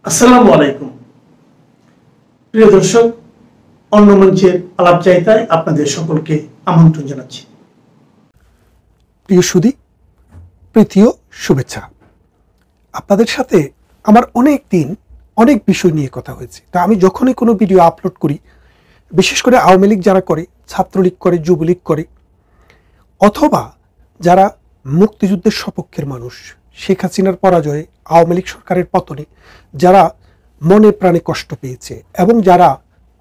আসসালামু আলাইকুম প্রিয় দর্শক, অন্য মঞ্চের আলাপচারিতায় আপনাদের সকলকে আমন্ত্রণ জানাচ্ছি। প্রিয় সুধী, প্রীতীয় শুভেচ্ছা। আপনাদের সাথে আমার অনেক দিন অনেক বিষয় নিয়ে কথা হয়েছে। তা আমি যখনই কোনো ভিডিও আপলোড করি, বিশেষ করে আওয়ামী লীগ যারা করে, ছাত্রলীগ করে, যুবলীগ করে, অথবা যারা মুক্তিযুদ্ধের সপক্ষের মানুষ, শেখ হাসিনার পরাজয়ে, আওয়ামী লীগ সরকারের পতনে যারা মনে প্রাণে কষ্ট পেয়েছে এবং যারা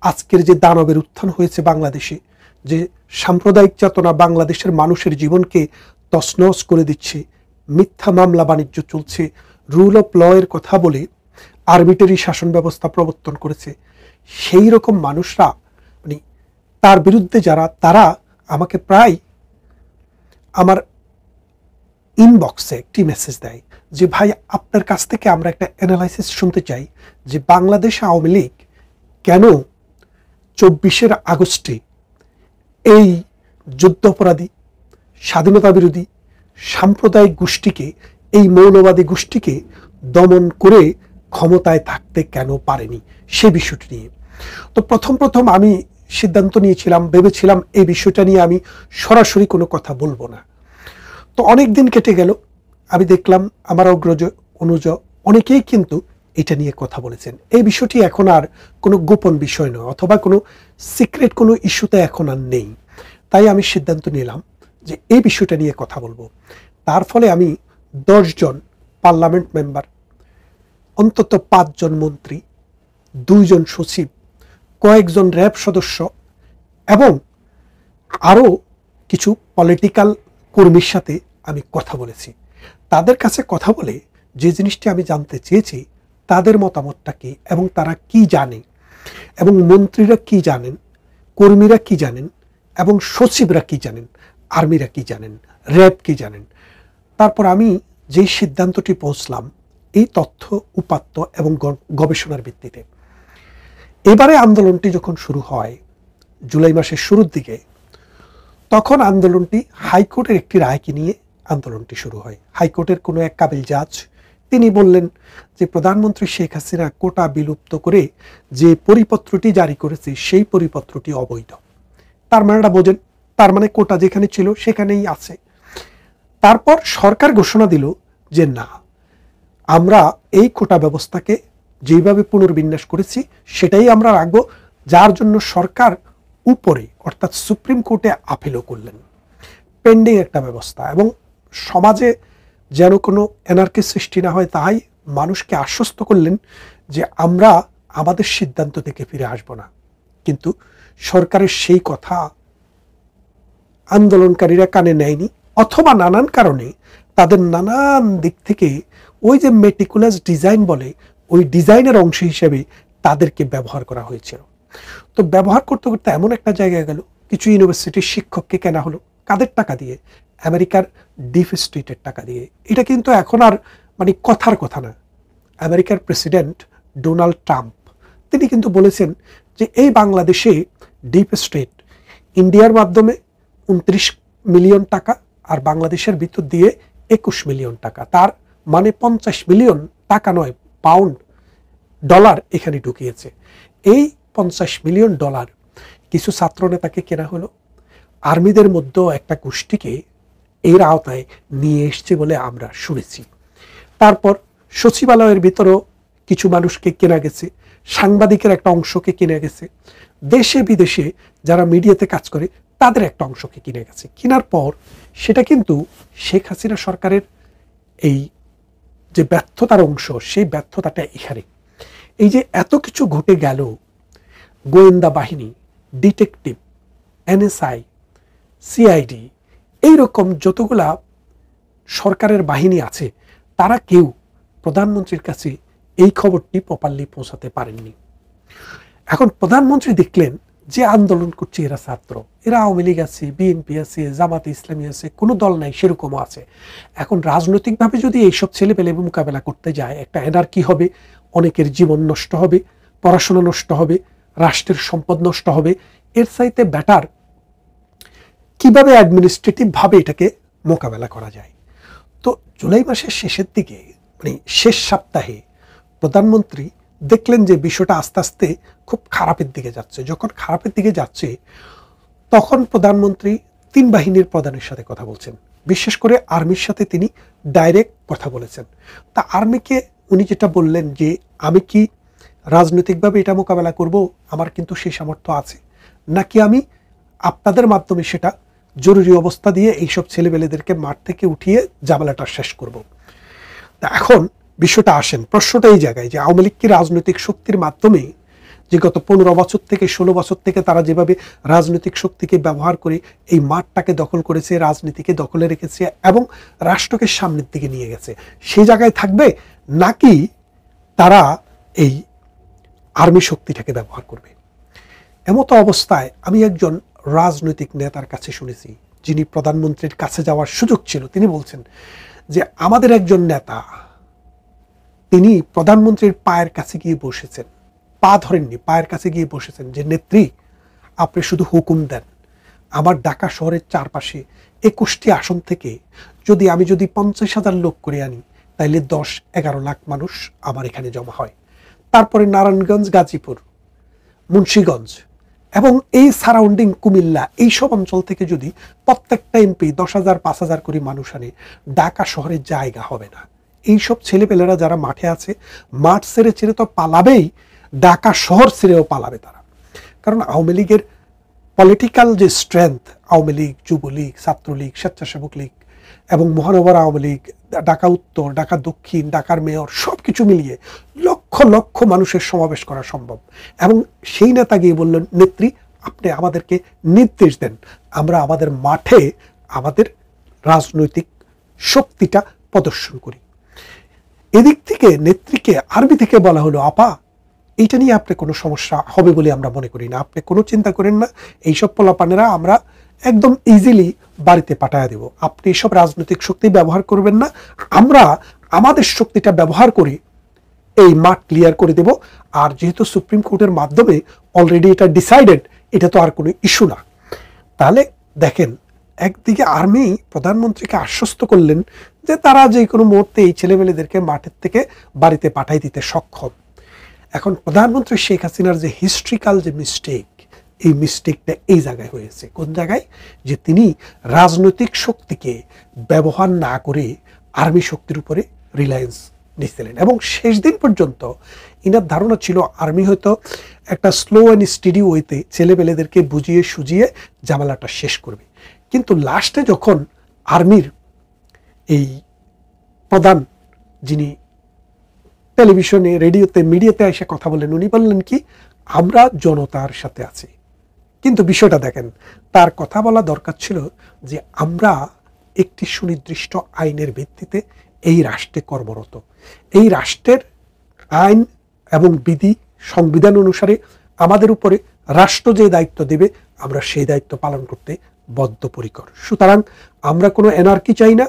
আজকের যে দানবের উত্থান হয়েছে বাংলাদেশে, যে সাম্প্রদায়িক চেতনা বাংলাদেশের মানুষের জীবনকে তছনছ করে দিচ্ছে, মিথ্যা মামলা বাণিজ্য চলছে, রুল অফ ল এর কথা বলে আরবিটারি শাসন ব্যবস্থা প্রবর্তন করেছে, সেই রকম মানুষরা মানে তার বিরুদ্ধে যারা, তারা আমাকে প্রায় আমার ইনবক্সে একটি মেসেজ দেয় যে ভাই, আপনার কাছ থেকে আমরা একটা অ্যানালাইসিস শুনতে চাই যে বাংলাদেশ আওয়ামী লীগ কেন 24 আগস্টে এই যুদ্ধাপরাধী, স্বাধীনতা বিরোধী, সাম্প্রদায়িক গোষ্ঠীকে, এই মৌলবাদী গোষ্ঠীকে দমন করে ক্ষমতায় থাকতে কেন পারেনি, সে বিষয়টি নিয়ে। তো প্রথম আমি সিদ্ধান্ত নিয়েছিলাম, ভেবেছিলাম এই বিষয়টা নিয়ে আমি সরাসরি কোনো কথা বলবো না। তো অনেক দিন কেটে গেল, আমি দেখলাম আমার অগ্রজ অনুজ অনেকেই কিন্তু এটা নিয়ে কথা বলেছেন। এই বিষয়টি এখন আর কোনো গোপন বিষয় নয়, অথবা কোনো সিক্রেট কোনো ইস্যুতে এখন আর নেই। তাই আমি সিদ্ধান্ত নিলাম যে এই বিষয়টা নিয়ে কথা বলবো। তার ফলে আমি 10 জন পার্লামেন্ট মেম্বার, অন্তত 5 জন মন্ত্রী, 2 জন সচিব, কয়েকজন র্যাব সদস্য এবং আরও কিছু পলিটিক্যাল কর্মীর সাথে আমি কথা বলেছি। তাদের কাছে কথা বলে যে জিনিসটি আমি জানতে চেয়েছি, তাদের মতামতটা কি এবং তারা কি জানে, এবং মন্ত্রীরা কি জানেন, কর্মীরা কি জানেন, এবং সচিবরা কি জানেন, আর্মিরা কি জানেন, র্যাব কি জানেন। তারপর আমি যেই সিদ্ধান্তটি পৌঁছলাম, এই তথ্য উপাত্ত এবং গবেষণার ভিত্তিতে, এবারে আন্দোলনটি যখন শুরু হয় জুলাই মাসের শুরুর দিকে, তখন আন্দোলনটি হাইকোর্টের একটি রায়কে নিয়ে আন্দোলনটি শুরু হয়। হাইকোর্টের কোনো এক কাবিল জাজ তিনি বললেন যে প্রধানমন্ত্রী শেখ হাসিনা কোটা বিলুপ্ত করে যে পরিপত্রটি জারি করেছে, সেই পরিপত্রটি অবৈধ। তার মানেটা বোঝেন, তার মানে কোটা যেখানে ছিল সেখানেই আছে। তারপর সরকার ঘোষণা দিল যে না, আমরা এই কোটা ব্যবস্থাকে যেভাবে পুনর্বিন্যাস করেছি সেটাই আমরা রাখবো, যার জন্য সরকার উপরে অর্থাৎ সুপ্রিম কোর্টে আপিলও করলেন। পেন্ডিং একটা ব্যবস্থা, এবং সমাজে যেন কোনো এনার্কি সৃষ্টি না হয় তাই মানুষকে আশ্বস্ত করলেন যে আমরা আমাদের সিদ্ধান্ত থেকে ফিরে আসব না। কিন্তু সরকারের সেই কথা আন্দোলনকারীরা কানে নেয়নি, অথবা নানান কারণে তাদের নানান দিক থেকে ওই যে মেটিকুলাস ডিজাইন বলে, ওই ডিজাইনের অংশ হিসেবে তাদেরকে ব্যবহার করা হয়েছিল। তো ব্যবহার করতে করতে এমন একটা জায়গায় গেল, কিছু ইউনিভার্সিটির শিক্ষককে কেনা হলো। কাদের টাকা দিয়ে? আমেরিকার ডিপ স্টেটের টাকা দিয়ে। এটা কিন্তু এখন আর মানে কথার কথা না। আমেরিকার প্রেসিডেন্ট ডোনাল্ড ট্রাম্প তিনি কিন্তু বলেছেন যে এই বাংলাদেশে ডিপ স্টেট ইন্ডিয়ার মাধ্যমে 29 মিলিয়ন টাকা আর বাংলাদেশের ভিতর দিয়ে 21 মিলিয়ন টাকা, তার মানে 50 মিলিয়ন টাকা নয়, পাউন্ড, ডলার এখানে ঢুকিয়েছে। এই 50 মিলিয়ন ডলার কিছু ছাত্রনেতাকে কেনা হলো, আর্মিদের মধ্যেও একটা গোষ্ঠীকে এর আওতায় নিয়ে এসছে বলে আমরা শুনেছি। তারপর সচিবালয়ের ভিতরেও কিছু মানুষকে কেনা গেছে, সাংবাদিকের একটা অংশকে কিনে গেছে, দেশে বিদেশে যারা মিডিয়াতে কাজ করে তাদের একটা অংশকে কিনে গেছে। কেনার পর সেটা কিন্তু শেখ হাসিনা সরকারের এই যে ব্যর্থতার অংশ, সেই ব্যর্থতাটা এখানে। এই যে এত কিছু ঘটে গেল, গোয়েন্দা বাহিনী, ডিটেকটিভ, এনএসআই, সিআইডি, এইরকম যতগুলা সরকারের বাহিনী আছে, তারা কেউ প্রধানমন্ত্রীর কাছে এই খবরটি প্রপারলি পৌঁছাতে পারেননি। এখন প্রধানমন্ত্রী দেখলেন যে আন্দোলন করছে এরা ছাত্র, এরা আওয়ামী লীগ আছে, বিএনপি আছে, জামাতে ইসলামী আছে, কোনো দল নাই, সেরকমও আছে। এখন রাজনৈতিকভাবে যদি এইসব ছেলেপেলে মোকাবেলা করতে যায়, একটা এনার্কি হবে, অনেকের জীবন নষ্ট হবে, পড়াশোনা নষ্ট হবে, রাষ্ট্রের সম্পদ নষ্ট হবে। এর চাইতে বেটার কিভাবে অ্যাডমিনিস্ট্রেটিভ ভাবে এটাকে মোকাবেলা করা যায়। তো জুলাই মাসের শেষের দিকে, মানে শেষ সপ্তাহে প্রধানমন্ত্রী দেখলেন যে বিষয়টা আস্তে আস্তে খুব খারাপের দিকে যাচ্ছে। যখন খারাপের দিকে যাচ্ছে তখন প্রধানমন্ত্রী 3 বাহিনীর প্রধানের সাথে কথা বলছেন, বিশেষ করে আর্মির সাথে তিনি ডাইরেক্ট কথা বলেছেন। তা আর্মিকে উনি যেটা বললেন যে আমি কি রাজনৈতিকভাবে এটা মোকাবেলা করব, আমার কিন্তু সেই সামর্থ্য আছে, নাকি আমি আপনাদের মাধ্যমে সেটা জরুরি অবস্থা দিয়ে এইসব ছেলেবেলেদেরকে মাঠ থেকে উঠিয়ে ঝামেলাটা শেষ করব। তা এখন বিষয়টা আসেন, প্রশ্নটা এই জায়গায় যে আওয়ামী লীগ কি রাজনৈতিক শক্তির মাধ্যমে, যে গত 15 বছর থেকে 16 বছর থেকে তারা যেভাবে রাজনৈতিক শক্তিকে ব্যবহার করে এই মাঠটাকে দখল করেছে, রাজনীতিকে দখলে রেখেছে এবং রাষ্ট্রকে সামনের দিকে নিয়ে গেছে, সেই জায়গায় থাকবে, নাকি তারা এই আর্মি শক্তিটাকে ব্যবহার করবে? এমতো অবস্থায় আমি একজন রাজনৈতিক নেতার কাছে শুনেছি, যিনি প্রধানমন্ত্রীর কাছে যাওয়ার সুযোগ ছিল, তিনি বলছেন যে আমাদের একজন নেতা তিনি প্রধানমন্ত্রীর পায়ের কাছে গিয়ে বসেছেন, পা ধরেননি, পায়ের কাছে গিয়ে বসেছেন যে নেত্রী আপনি শুধু হুকুম দেন, আমার ঢাকা শহরের চারপাশে 21টি আসন থেকে আমি যদি 50,000 লোক করে আনি তাইলে 10-11 লাখ মানুষ আমার এখানে জমা হয়। তারপরে নারায়ণগঞ্জ, গাজীপুর, মুন্সিগঞ্জ এবং এই সারাউন্ডিং কুমিল্লা এইসব অঞ্চল থেকে যদি প্রত্যেকটা এমপি 10,000 5,000 করে মানুষ আনে, ঢাকা শহরের জায়গা হবে না। এইসব ছেলেপেলেরা যারা মাঠে আছে, মাঠ ছেড়ে ছেড়ে তো পালাবেই, ঢাকা শহর ছেড়েও পালাবে তারা। কারণ আওয়ামী লীগের পলিটিক্যাল যে স্ট্রেংথ, আওয়ামী লীগ, যুবলীগ, ছাত্রলীগ, স্বেচ্ছাসেবক লীগ এবং মহানগর আওয়ামী লীগ, ঢাকা উত্তর, ঢাকা দক্ষিণ, ঢাকার মেয়র, সব কিছু মিলিয়ে লক্ষ লক্ষ মানুষের সমাবেশ করা সম্ভব। এবং সেই নেতা গিয়ে বললেন নেত্রী আপনি আমাদেরকে নির্দেশ দেন, আমরা আমাদের মাঠে আমাদের রাজনৈতিক শক্তিটা প্রদর্শন করি। এদিক থেকে নেত্রীকে আর্মি থেকে বলা হলো আপা এইটা নিয়ে আপনি কোনো সমস্যা হবে বলে আমরা মনে করি না, আপনি কোনো চিন্তা করেন না, এইসব পোলাপানেরা আমরা একদম ইজিলি বাড়িতে পাঠায় দেব, আপনি এসব রাজনৈতিক শক্তি ব্যবহার করবেন না, আমরা আমাদের শক্তিটা ব্যবহার করে এই মাঠ ক্লিয়ার করে দেব। আর যেহেতু সুপ্রিম কোর্টের মাধ্যমে অলরেডি এটা ডিসাইডেড, এটা তো আর কোনো ইস্যু না। তাহলে দেখেন, একদিকে আর্মি প্রধানমন্ত্রীকে আশ্বস্ত করলেন যে তারা যে কোনো মুহূর্তে এই ছেলেমেয়েদেরকে মাঠের থেকে বাড়িতে পাঠাই দিতে সক্ষম। এখন প্রধানমন্ত্রী শেখ হাসিনার যে হিস্ট্রিক্যাল যে মিস্টেক, এই মিস্টেকটা এই জায়গায় হয়েছে। কোন জায়গায়? যে তিনি রাজনৈতিক শক্তিকে ব্যবহার না করে আর্মি শক্তির উপরে রিলায়েন্স নিচ্ছিলেন এবং শেষ দিন পর্যন্ত ইনার ধারণা ছিল আর্মি হয়তো একটা স্লো অ্যান্ড স্টেডি ওয়েতে ছেলেবেলেদেরকে বুঝিয়ে সুজিয়ে ঝামেলাটা শেষ করবে। কিন্তু লাস্টে যখন আর্মির এই প্রধান, যিনি টেলিভিশনে, রেডিওতে, মিডিয়াতে এসে কথা বলেন, উনি বললেন কি আমরা জনতার সাথে আছি। কিন্তু বিষয়টা দেখেন, তার কথা বলা দরকার ছিল যে আমরা একটি সুনির্দিষ্ট আইনের ভিত্তিতে এই রাষ্ট্রে কর্মরত, এই রাষ্ট্রের আইন এবং বিধি সংবিধান অনুসারে আমাদের উপরে রাষ্ট্র যে দায়িত্ব দেবে আমরা সেই দায়িত্ব পালন করতে বদ্ধপরিকর। সুতরাং আমরা কোনো এনার্কি চাই না,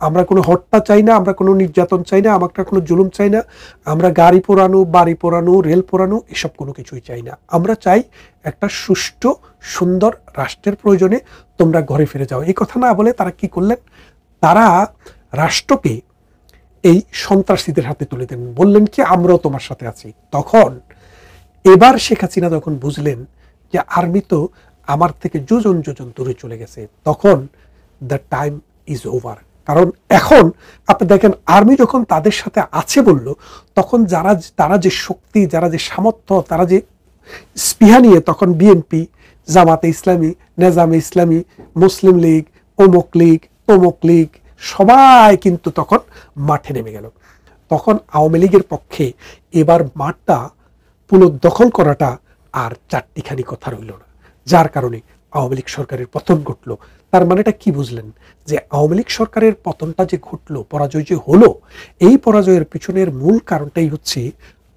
আমরা কোনো হত্যা চাই না, আমরা কোনো নির্যাতন চাই না, আমরা কোনো জুলুম চাই না, আমরা গাড়ি পোড়ানো, বাড়ি পোড়ানো, রেল পোড়ানো এসব কোনো কিছুই চাই না। আমরা চাই একটা সুষ্ঠু সুন্দর রাষ্ট্রের প্রয়োজনে তোমরা ঘরে ফিরে যাও। এই কথা না বলে তারা কি করলেন, তারা রাষ্ট্রকে এই সন্ত্রাসীদের হাতে তুলে দেন, বললেন কি আমরাও তোমার সাথে আছি। তখন এবার শেখ হাসিনা যখন বুঝলেন যে আর্মি তো আমার থেকে যোজন যোজন দূরে চলে গেছে, তখন দ্য টাইম ইজ ওভার। কারণ এখন আপনি দেখেন আর্মি যখন তাদের সাথে আছে বলল, তখন তারা যে শক্তি, যারা যে সামর্থ্য, তারা যে স্পৃহা নিয়ে তখন বিএনপি, জামাতে ইসলামী, নেজামে ইসলামী, মুসলিম লীগ, অমুক লীগ, তমুক লীগ সবাই কিন্তু তখন মাঠে নেমে গেল। তখন আওয়ামী লীগের পক্ষে এবার মাঠটা পুনর্দখল করাটা আর চারটিখানি কথা রইল না, যার কারণে আওয়ামী লীগ সরকারের পতন ঘটল। তার মানেটা কি বুঝলেন? যে আওয়ামী লীগ সরকারের পতনটা যে ঘটলো, পরাজয় যে হলো, এই পরাজয়ের পিছনের মূল কারণটাই হচ্ছে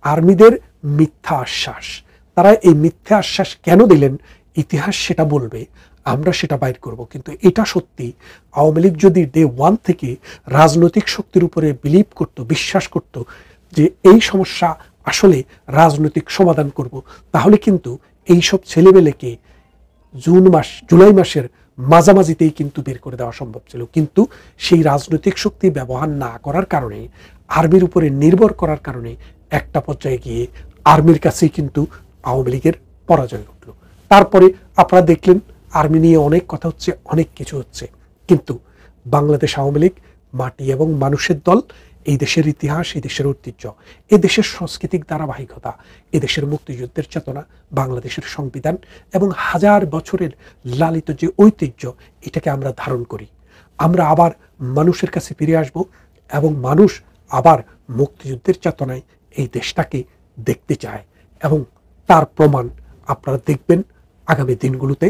আর্মিদের মিথ্যা আশ্বাস। তারা এই মিথ্যা আশ্বাস কেন দিলেন, ইতিহাস সেটা বলবে, আমরা সেটা বাইর করব। কিন্তু এটা সত্যি, আওয়ামী লীগ যদি ডে ওয়ান থেকে রাজনৈতিক শক্তির উপরে বিলিভ করত, বিশ্বাস করত যে এই সমস্যা আসলে রাজনৈতিক সমাধান করব, তাহলে কিন্তু এইসব ছেলেবেলেকে জুলাই মাসের মাঝামাঝিতেই কিন্তু বের করে দেওয়া সম্ভব ছিল। কিন্তু সেই রাজনৈতিক শক্তি ব্যবহার না করার কারণে, আর্মির উপরে নির্ভর করার কারণে একটা পর্যায়ে গিয়ে আর্মির কাছেই কিন্তু আওয়ামী লীগের পরাজয় ঘটল। তারপরে আপনারা দেখলেন আর্মি নিয়ে অনেক কথা হচ্ছে, অনেক কিছু হচ্ছে, কিন্তু বাংলাদেশ আওয়ামী লীগ মাটি এবং মানুষের দল, এই দেশের ইতিহাস, এই দেশের ঐতিহ্য, এই দেশের সাংস্কৃতিক ধারাবাহিকতা, এই দেশের মুক্তিযুদ্ধের চেতনা, বাংলাদেশের সংবিধান এবং হাজার বছরের লালিত যে ঐতিহ্য, এটাকে আমরা ধারণ করি। আমরা আবার মানুষের কাছে ফিরে আসব এবং মানুষ আবার মুক্তিযুদ্ধের চেতনায় এই দেশটাকে দেখতে চায়, এবং তার প্রমাণ আপনারা দেখবেন আগামী দিনগুলোতে।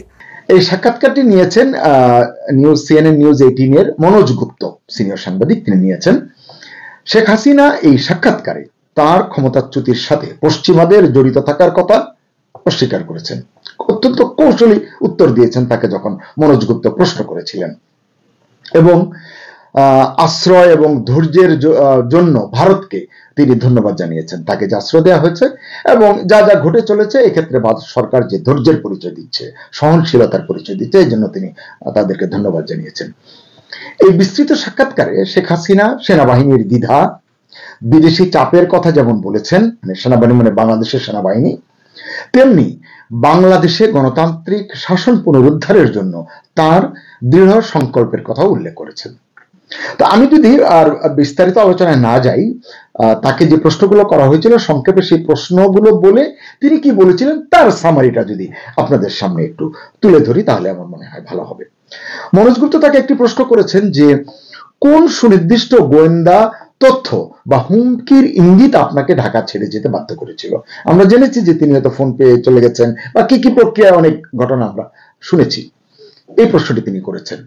এই সাক্ষাৎকারটি নিয়েছেন CNN নিউজ 18 এর মনোজ গুপ্ত, সিনিয়র সাংবাদিক, তিনি নিয়েছেন। শেখ হাসিনা এই সাক্ষাৎকারে তার ক্ষমতাচ্যুতির সাথে পশ্চিমাদের জড়িত থাকার কথা অস্বীকার করেছেন। অত্যন্ত কৌশলী উত্তর দিয়েছেন তাকে যখন মনোজ গুপ্ত প্রশ্ন করেছিলেন, এবং আশ্রয় এবং ধৈর্যের জন্য ভারতকে তিনি ধন্যবাদ জানিয়েছেন। তাকে যে আশ্রয় দেওয়া হয়েছে এবং যা যা ঘটে চলেছে, এক্ষেত্রে ভারত সরকার যে ধৈর্যের পরিচয় দিচ্ছে, সহনশীলতার পরিচয় দিচ্ছে, এই জন্য তিনি তাদেরকে ধন্যবাদ জানিয়েছেন। এই বিস্তৃত সাক্ষাৎকারে শেখ হাসিনা সেনাবাহিনীর দ্বিধা, বিদেশি চাপের কথা যেমন বলেছেন, মানে সেনাবাহিনী মানে বাংলাদেশের সেনাবাহিনী, তেমনি বাংলাদেশে গণতান্ত্রিক শাসন পুনরুদ্ধারের জন্য তার দৃঢ় সংকল্পের কথা উল্লেখ করেছেন। তো আমি যদি আর বিস্তারিত আলোচনায় না যাই, তাকে যে প্রশ্নগুলো করা হয়েছিল সংক্ষেপে সেই প্রশ্নগুলো বলে তিনি কি বলেছিলেন তার সামারিটা যদি আপনাদের সামনে একটু তুলে ধরি, তাহলে আমার মনে হয় ভালো হবে। মনোজ গুপ্ত তাকে একটি প্রশ্ন করেছেন যে কোন সুনির্দিষ্ট গোয়েন্দা তথ্য বা হুমকির ইঙ্গিত আপনাকে ঢাকা ছেড়ে যেতে বাধ্য করেছিল। আমরা জেনেছি যে তিনি হয়তো ফোন পেয়ে চলে গেছেন বা কি কি প্রক্রিয়া, অনেক ঘটনা আমরা শুনেছি। এই প্রশ্নটি তিনি করেছেন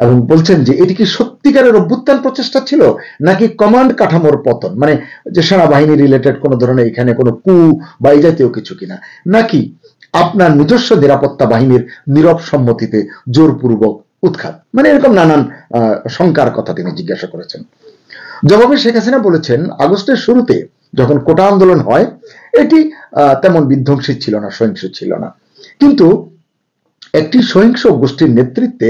এবং বলছেন যে এটি কি সত্যিকারের অভ্যুত্থান প্রচেষ্টা ছিল নাকি কমান্ড কাঠামোর পতন, মানে যে সেনাবাহিনী রিলেটেড কোনো ধরনের এখানে কোনো কু বা এই জাতীয় কিছু কিনা, নাকি আপনার নিজস্ব নিরাপত্তা বাহিনীর নীরব সম্মতিতে জোরপূর্বক উৎখাত, মানে এরকম নানান শঙ্কার কথা তিনি জিজ্ঞাসা করেছেন। জবাবে শেখ হাসিনা বলেছেন, আগস্টের শুরুতে যখন কোটা আন্দোলন হয় এটি তেমন বিধ্বংসী ছিল না, সহিংস ছিল না, কিন্তু একটি সহিংস গোষ্ঠীর নেতৃত্বে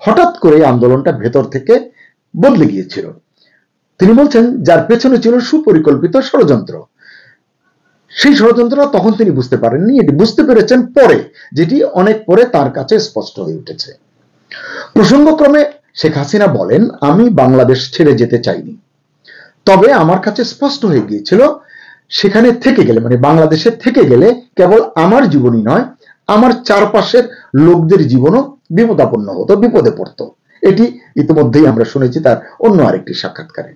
হঠাৎ করে আন্দোলনটা ভেতর থেকে বদলে গিয়েছিল। তিনি বলছেন যার পেছনে ছিল সুপরিকল্পিত ষড়যন্ত্র। সেই ষড়যন্ত্রটা তখন তিনি বুঝতে পারেননি, এটি বুঝতে পেরেছেন পরে, যেটি অনেক পরে তার কাছে স্পষ্ট হয়ে উঠেছে। প্রসঙ্গক্রমে শেখ হাসিনা বলেন, আমি বাংলাদেশ ছেড়ে যেতে চাইনি, তবে আমার কাছে স্পষ্ট হয়ে গিয়েছিল সেখানে থেকে গেলে, মানে বাংলাদেশে থেকে গেলে কেবল আমার জীবনই নয়, আমার চারপাশের লোকদের জীবনও বিপদাপন্ন হতো, বিপদে পড়তো। এটি ইতিমধ্যেই আমরা শুনেছি তার অন্য আরেকটি সাক্ষাৎকারে।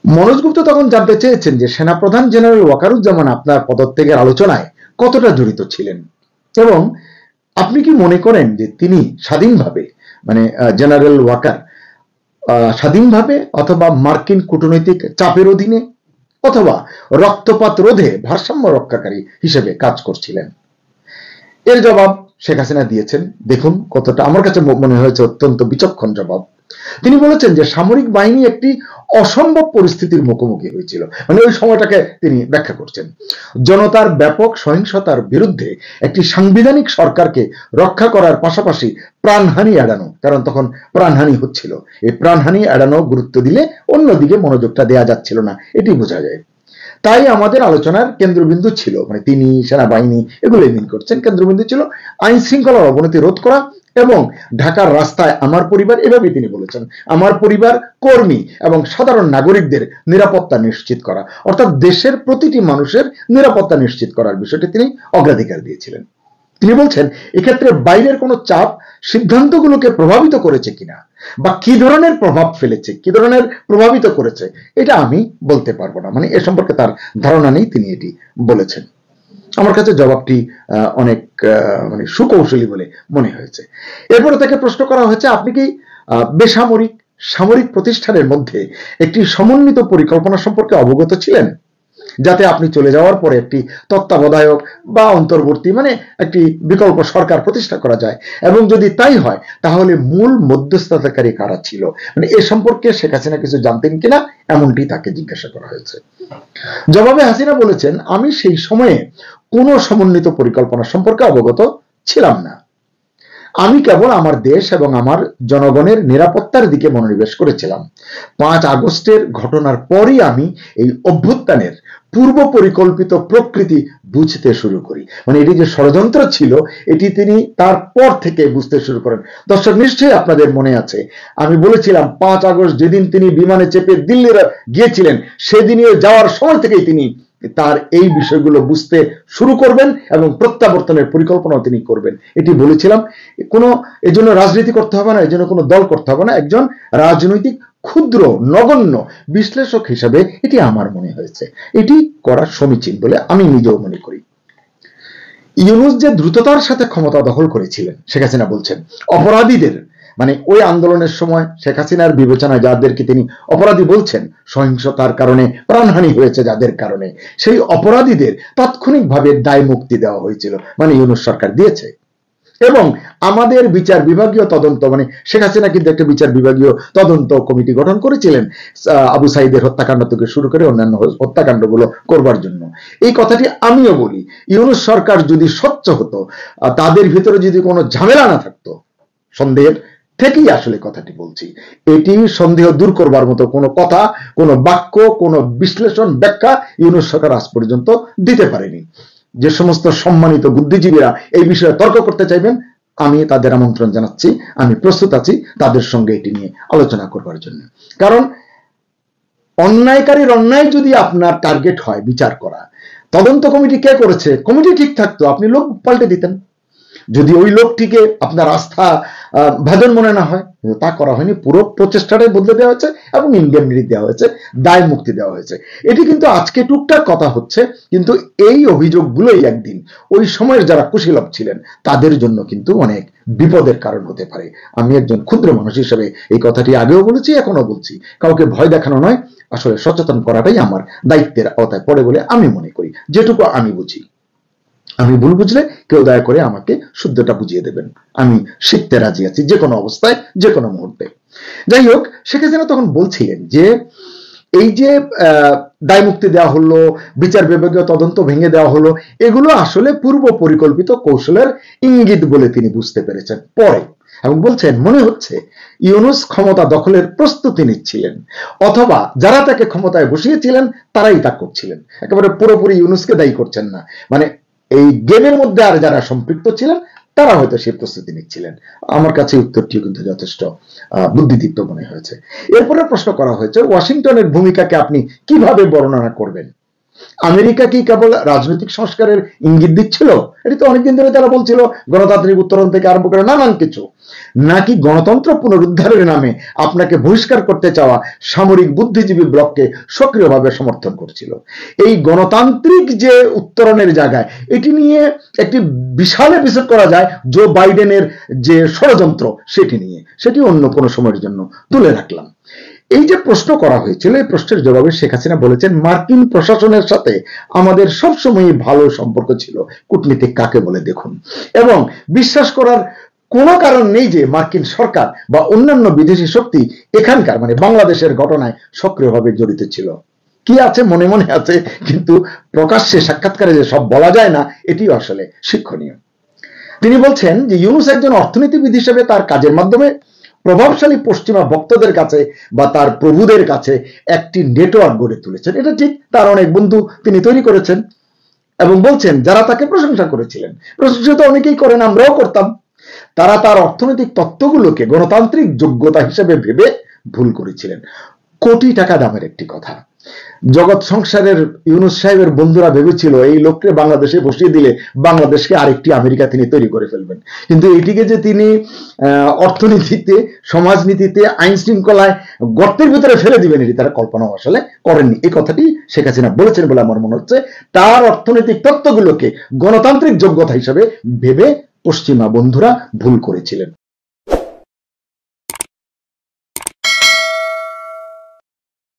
মনোজ গুপ্ত তখন জানতে চেয়েছেন যে সেনাপ্রধান জেনারেল ওয়াকারুজ্জামান আপনার পদত্যাগের আলোচনায় কতটা জড়িত ছিলেন, এবং আপনি কি মনে করেন যে তিনি স্বাধীনভাবে, মানে জেনারেল ওয়াকার স্বাধীনভাবে অথবা মার্কিন কূটনৈতিক চাপের অধীনে অথবা রক্তপাত রোধে ভারসাম্য রক্ষাকারী হিসেবে কাজ করছিলেন? এর জবাব শেখ হাসিনা দিয়েছেন, দেখুন কতটা আমার কাছে মনে হয়েছে অত্যন্ত বিচক্ষণ জবাব। তিনি বলেছেন যে সামরিক বাহিনী একটি অসম্ভব পরিস্থিতির মুখোমুখি হয়েছিল, মানে ওই সময়টাকে তিনি ব্যাখ্যা করছেন। জনতার ব্যাপক সহিংসতার বিরুদ্ধে একটি সাংবিধানিক সরকারকে রক্ষা করার পাশাপাশি প্রাণহানি এড়ানো, কারণ তখন প্রাণহানি হচ্ছিল, এই প্রাণহানি এড়ানো গুরুত্ব দিলে অন্যদিকে মনোযোগটা দেয়া যাচ্ছিল না, এটি বোঝা যায়। তাই আমাদের আলোচনার কেন্দ্রবিন্দু ছিল, মানে তিনি সেনাবাহিনী এগুলোই মিন করছেন, কেন্দ্রবিন্দু ছিল আইন শৃঙ্খলার অবনতি রোধ করা এবং ঢাকার রাস্তায় আমার পরিবার, এভাবেই তিনি বলেছেন, আমার পরিবার, কর্মী এবং সাধারণ নাগরিকদের নিরাপত্তা নিশ্চিত করা, অর্থাৎ দেশের প্রতিটি মানুষের নিরাপত্তা নিশ্চিত করার বিষয়টি তিনি অগ্রাধিকার দিয়েছিলেন। তিনি বলছেন এক্ষেত্রে বাইরের কোনো চাপ সিদ্ধান্তগুলোকে প্রভাবিত করেছে কিনা বা কি ধরনের প্রভাব ফেলেছে, কি ধরনের প্রভাবিত করেছে, এটা আমি বলতে পারবো না, মানে এ সম্পর্কে তার ধারণা নেই, তিনি এটি বলেছেন। আমার কাছে জবাবটি অনেক মানে সুকৌশলী বলে মনে হয়েছে। এরপরে তাকে প্রশ্ন করা হয়েছে, আপনি কি বেসামরিক সামরিক প্রতিষ্ঠানের মধ্যে একটি সমন্বিত পরিকল্পনা সম্পর্কে অবগত ছিলেন, যাতে আপনি চলে যাওয়ার পরে একটি তত্ত্বাবধায়ক বা অন্তর্বর্তী, মানে একটি বিকল্প সরকার প্রতিষ্ঠা করা যায়, এবং যদি তাই হয় তাহলে মূল মধ্যস্থতাকারী কারা ছিল, মানে এ সম্পর্কে শেখ হাসিনা কিছু জানতেন কিনা, এমনটি তাকে জিজ্ঞাসা করা হয়েছে। জবাবে হাসিনা বলেছেন, আমি সেই সময়ে কোনো সমন্বিত পরিকল্পনা সম্পর্কে অবগত ছিলাম না, আমি কেবল আমার দেশ এবং আমার জনগণের নিরাপত্তার দিকে মনোনিবেশ করেছিলাম। 5 আগস্টের ঘটনার পরই আমি এই অভ্যুত্থানের পূর্ব পরিকল্পিত প্রকৃতি বুঝতে শুরু করি। মানে এটি যে ষড়যন্ত্র ছিল এটি তিনি তারপর থেকে বুঝতে শুরু করেন। দর্শক, নিশ্চয়ই আপনাদের মনে আছে আমি বলেছিলাম 5 আগস্ট যেদিন তিনি বিমানে চেপে দিল্লি গিয়েছিলেন সেদিনে যাওয়ার সময় থেকেই তিনি তার এই বিষয়গুলো বুঝতে শুরু করবেন এবং প্রত্যাবর্তনের পরিকল্পনাও তিনি করবেন, এটি বলেছিলাম। কোনো এজন্য রাজনীতি করতে হবে না, এজন্য কোনো দল করতে হবে না, একজন রাজনৈতিক ক্ষুদ্র নগণ্য বিশ্লেষক হিসাবে এটি আমার মনে হয়েছে এটি করা সমীচীন বলে আমি নিজেও মনে করি। ইউনূস যে দ্রুততার সাথে ক্ষমতা দখল করেছিলেন, শেখ হাসিনা বলছেন অপরাধীদের, মানে ওই আন্দোলনের সময় শেখ হাসিনার বিবেচনায় যাদেরকে তিনি অপরাধী বলছেন, সহিংসতার কারণে প্রাণহানি হয়েছে যাদের কারণে, সেই অপরাধীদের তাৎক্ষণিকভাবে দায় মুক্তি দেওয়া হয়েছিল, মানে ইউনূস সরকার দিয়েছে। এবং আমাদের বিচার বিভাগীয় তদন্ত, মানে শেখ হাসিনা কিন্তু একটা বিচার বিভাগীয় তদন্ত কমিটি গঠন করেছিলেন আবু সাইদের হত্যাকাণ্ড থেকে শুরু করে অন্যান্য হত্যাকাণ্ডগুলো করবার জন্য। এই কথাটি আমিও বলি, ইউনূস সরকার যদি স্বচ্ছ হতো, তাদের ভিতরে যদি কোনো ঝামেলা না থাকতো, সন্দেহের থেকেই আসলে কথাটি বলছি, এটি সন্দেহ দূর করবার মতো কোনো কথা, কোনো বাক্য, কোনো বিশ্লেষণ, ব্যাখ্যা ইউনূস সরকার আজ পর্যন্ত দিতে পারেনি। যে সমস্ত সম্মানিত বুদ্ধিজীবীরা এই বিষয়ে তর্ক করতে চাইবেন আমি তাদের আমন্ত্রণ জানাচ্ছি, আমি প্রস্তুত আছি তাদের সঙ্গে এটি নিয়ে আলোচনা করবার জন্য। কারণ অন্যায়কারীর অন্যায় যদি আপনার টার্গেট হয় বিচার করা, তদন্ত কমিটি কে করেছে, কমিটি ঠিক থাকতো, আপনি লোক পাল্টে দিতেন। যদি ওই লোকটিকে আপনার আস্থা ভাজন মনে না হয়, তা করা হয়নি, পুরো প্রচেষ্টাটাই বদলে দেওয়া হয়েছে এবং ইন্ডেমনিটি দেওয়া হয়েছে, দায় মুক্তি দেওয়া হয়েছে। এটি কিন্তু আজকে টুকটাক কথা হচ্ছে, কিন্তু এই অভিযোগগুলোই একদিন ওই সময়ের যারা কুশীলব ছিলেন তাদের জন্য কিন্তু অনেক বিপদের কারণ হতে পারে। আমি একজন ক্ষুদ্র মানুষ হিসেবে এই কথাটি আগেও বলেছি, এখনো বলছি, কাউকে ভয় দেখানো নয়, আসলে সচেতন করাটাই আমার দায়িত্বের আওতায় পড়ে বলে আমি মনে করি, যেটুকু আমি বুঝি। আমি ভুল বুঝলে কেউ দয়া করে আমাকে শুদ্ধটা বুঝিয়ে দেবেন, আমি শিখতে রাজি আছি যে কোনো অবস্থায়, যে কোনো মুহূর্তে। যাই হোক, শেখ হাসিনা তখন বলছিলেন যে এই যে দায় মুক্তি দেওয়া হলো, বিচার বিভাগীয় তদন্ত ভেঙে দেওয়া হলো, এগুলো আসলে পূর্ব পরিকল্পিত কৌশলের ইঙ্গিত বলে তিনি বুঝতে পেরেছেন পরে, এবং বলছেন মনে হচ্ছে ইউনূস ক্ষমতা দখলের প্রস্তুতি নিচ্ছিলেন, অথবা যারা তাকে ক্ষমতায় বসিয়েছিলেন তারাই তা করছিলেন। একেবারে পুরোপুরি ইউনূসকে দায়ী করছেন না, মানে এই গেমের মধ্যে আর যারা সম্পৃক্ত ছিলেন তারা হয়তো সেই প্রস্তুতি নিচ্ছিলেন। আমার কাছে উত্তরটি কিন্তু যথেষ্ট বুদ্ধিদীপ্ত মনে হয়েছে। এরপরে প্রশ্ন করা হয়েছে ওয়াশিংটনের ভূমিকাকে আপনি কিভাবে বর্ণনা করবেন? আমেরিকা কি কেবল রাজনৈতিক সংস্কারের ইঙ্গিত দিচ্ছিল? এটি তো অনেকদিন ধরে তারা বলছিল, গণতান্ত্রিক উত্তরণ থেকে আরম্ভ করে নানান কিছু, নাকি গণতন্ত্র পুনরুদ্ধারের নামে আপনাকে বহিষ্কার করতে চাওয়া সামরিক বুদ্ধিজীবী ব্লককে সক্রিয়ভাবে সমর্থন করছিল? এই গণতান্ত্রিক যে উত্তরণের জায়গায় এটি নিয়ে একটি বিশাল এপিসোড করা যায়, জো বাইডেনের যে ষড়যন্ত্র সেটি নিয়ে, সেটি অন্য কোনো সময়ের জন্য তুলে রাখলাম। এই যে প্রশ্ন করা হয়েছিল, এই প্রশ্নের জবাবে শেখ হাসিনা বলেছেন মার্কিন প্রশাসনের সাথে আমাদের সবসময়ই ভালো সম্পর্ক ছিল, কূটনীতিক কাকে বলে দেখুন, এবং বিশ্বাস করার কোনো কারণ নেই যে মার্কিন সরকার বা অন্যান্য বিদেশি শক্তি এখানকার, মানে বাংলাদেশের ঘটনায় সক্রিয়ভাবে জড়িত ছিল। কি আছে মনে মনে আছে, কিন্তু প্রকাশ্যে সাক্ষাৎকারে যে সব বলা যায় না, এটিও আসলে শিক্ষণীয়। তিনি বলছেন যে ইউনূস একজন অর্থনীতিবিদ হিসেবে তার কাজের মাধ্যমে প্রভাবশালী পশ্চিমা ভক্তদের কাছে বা তার প্রভুদের কাছে একটি নেটওয়ার্ক গড়ে তুলেছেন। এটা ঠিক, তার অনেক বন্ধু তিনি তৈরি করেছেন, এবং বলছেন যারা তাকে প্রশংসা করেছিলেন, প্রশংসা তো অনেকেই করেন, আমরাও করতাম, তারা তার অর্থনৈতিক তত্ত্বগুলোকে গণতান্ত্রিক যোগ্যতা হিসেবে ভেবে ভুল করেছিলেন। কোটি টাকা দামের একটি কথা। জগৎ সংসারের ইউনূস সাহেবের বন্ধুরা ভেবেছিল এই লোককে বাংলাদেশে বসিয়ে দিলে বাংলাদেশকে আরেকটি আমেরিকা তিনি তৈরি করে ফেলবেন, কিন্তু এটিকে যে তিনি অর্থনীতিতে, সমাজনীতিতে, আইন শৃঙ্খলায় গর্তের ভিতরে ফেলে দিবেন, এটি তারা কল্পনাও আসলে করেননি। এই কথাটি শেখ হাসিনা বলেছেন বলে আমার মনে হচ্ছে, তার অর্থনৈতিক তত্ত্বগুলোকে গণতান্ত্রিক যোগ্যতা হিসেবে ভেবে পশ্চিমা বন্ধুরা ভুল করেছিলেন।